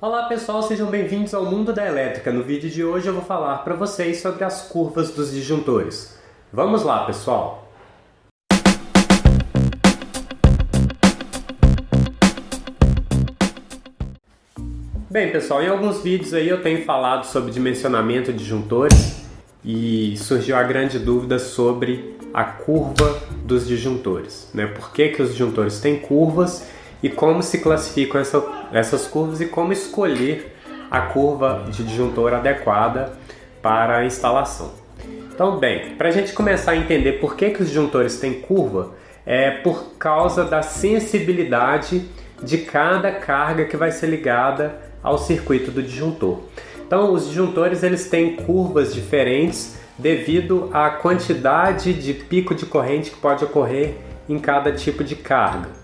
Olá pessoal, sejam bem-vindos ao Mundo da Elétrica. No vídeo de hoje eu vou falar para vocês sobre as curvas dos disjuntores. Vamos lá, pessoal! Bem, pessoal, em alguns vídeos aí eu tenho falado sobre dimensionamento de disjuntores e surgiu a grande dúvida sobre a curva dos disjuntores, né? Por que os disjuntores têm curvas e como se classificam essas curvas e como escolher a curva de disjuntor adequada para a instalação. Então, bem, para a gente começar a entender por que os disjuntores têm curva, é por causa da sensibilidade de cada carga que vai ser ligada ao circuito do disjuntor. Então, os disjuntores eles têm curvas diferentes devido à quantidade de pico de corrente que pode ocorrer em cada tipo de carga.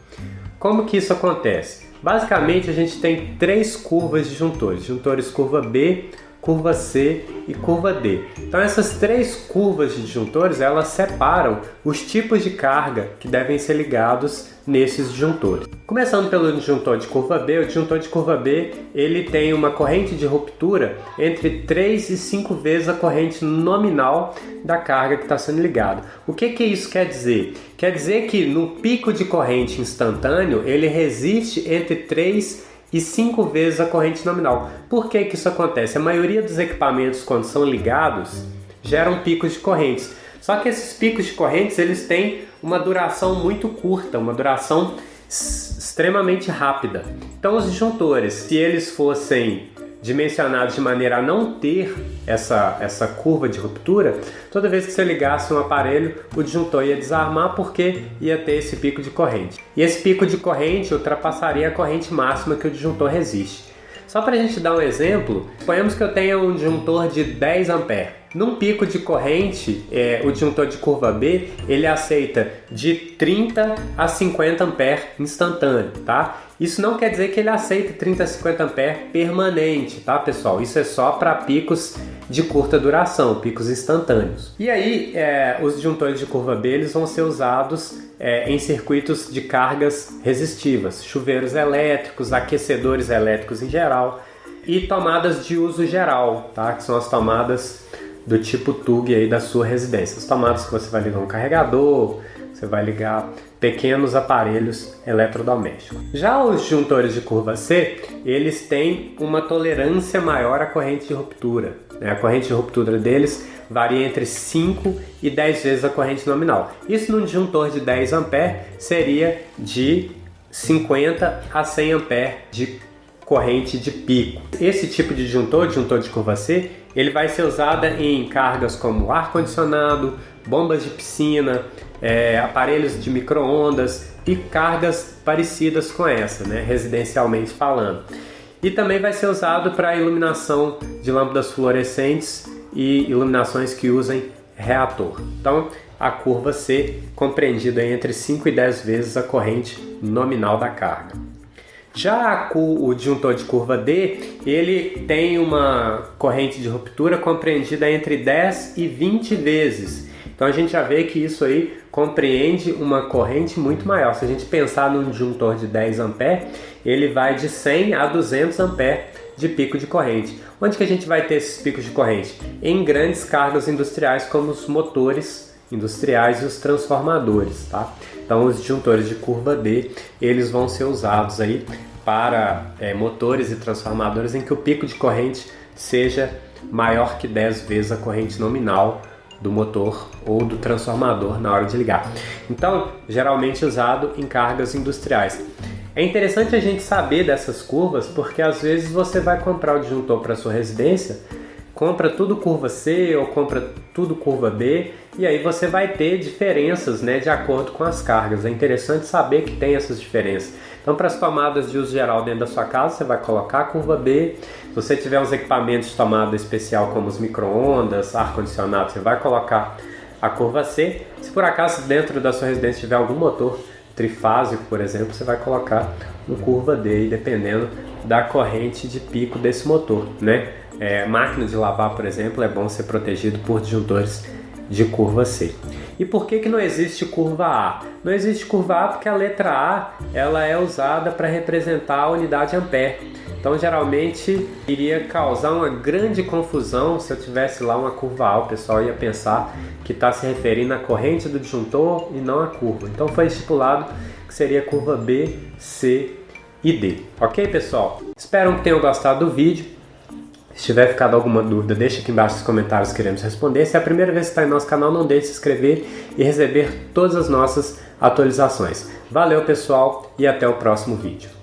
Como que isso acontece? Basicamente, a gente tem três curvas de disjuntores: disjuntores curva B, curva C e curva D. Então, essas três curvas de disjuntores, elas separam os tipos de carga que devem ser ligados nesses disjuntores. Começando pelo disjuntor de curva B, o disjuntor de curva B ele tem uma corrente de ruptura entre 3 e 5 vezes a corrente nominal da carga que está sendo ligada. O que isso quer dizer? Quer dizer que no pico de corrente instantâneo ele resiste entre 3 e 5 vezes a corrente nominal. Por que isso acontece? A maioria dos equipamentos, quando são ligados, geram picos de correntes. Só que esses picos de correntes eles têm uma duração muito curta, uma duração extremamente rápida. Então os disjuntores, se eles fossem dimensionados de maneira a não ter essa curva de ruptura, toda vez que você ligasse um aparelho, o disjuntor ia desarmar porque ia ter esse pico de corrente. E esse pico de corrente ultrapassaria a corrente máxima que o disjuntor resiste. Só para a gente dar um exemplo, suponhamos que eu tenha um disjuntor de 10 A. Num pico de corrente, o disjuntor de curva B, ele aceita de 30 a 50 A instantâneo, tá? Isso não quer dizer que ele aceita 30 a 50 A permanente, tá, pessoal? Isso é só para picos de curta duração, picos instantâneos. E aí, os disjuntores de curva B eles vão ser usados em circuitos de cargas resistivas, chuveiros elétricos, aquecedores elétricos em geral e tomadas de uso geral, tá? Que são as tomadas do tipo TUG aí da sua residência. As tomadas que você vai ligar um carregador, você vai ligar pequenos aparelhos eletrodomésticos. Já os disjuntores de curva C, eles têm uma tolerância maior à corrente de ruptura, né? A corrente de ruptura deles varia entre 5 e 10 vezes a corrente nominal. Isso num disjuntor de 10 A seria de 50 a 100 A de corrente de pico. Esse tipo de disjuntor de curva C, ele vai ser usado em cargas como ar-condicionado, bombas de piscina, aparelhos de micro-ondas e cargas parecidas com essa, né, residencialmente falando. E também vai ser usado para iluminação de lâmpadas fluorescentes e iluminações que usem reator. Então, a curva C compreendida entre 5 e 10 vezes a corrente nominal da carga. Já o disjuntor de curva D, ele tem uma corrente de ruptura compreendida entre 10 e 20 vezes. Então a gente já vê que isso aí compreende uma corrente muito maior. Se a gente pensar num disjuntor de 10 A, ele vai de 100 a 200 A de pico de corrente. Onde que a gente vai ter esses picos de corrente? Em grandes cargas industriais como os motores industriais e os transformadores, tá? Então os disjuntores de curva D, eles vão ser usados aí para motores e transformadores em que o pico de corrente seja maior que 10 vezes a corrente nominal do motor ou do transformador na hora de ligar. Então, geralmente usado em cargas industriais. É interessante a gente saber dessas curvas porque às vezes você vai comprar o disjuntor para sua residência, compra tudo curva C ou compra tudo curva B e aí você vai ter diferenças, né, de acordo com as cargas. É interessante saber que tem essas diferenças. Então, para as tomadas de uso geral dentro da sua casa, você vai colocar a curva B. Se você tiver uns equipamentos de tomada especial como os micro-ondas, ar-condicionado, você vai colocar a curva C. Se por acaso dentro da sua residência tiver algum motor trifásico, por exemplo, você vai colocar um curva D, dependendo da corrente de pico desse motor, né? Máquina de lavar, por exemplo, é bom ser protegido por disjuntores de curva C. E por que não existe curva A? Não existe curva A porque a letra A ela é usada para representar a unidade ampere. Então geralmente iria causar uma grande confusão se eu tivesse lá uma curva A, o pessoal ia pensar que está se referindo à corrente do disjuntor e não à curva. Então foi estipulado que seria a curva B, C e D. Ok, pessoal? Espero que tenham gostado do vídeo. Se tiver ficado alguma dúvida, deixa aqui embaixo nos comentários que iremos responder. Se é a primeira vez que está em nosso canal, não deixe de se inscrever e receber todas as nossas atualizações. Valeu, pessoal, e até o próximo vídeo.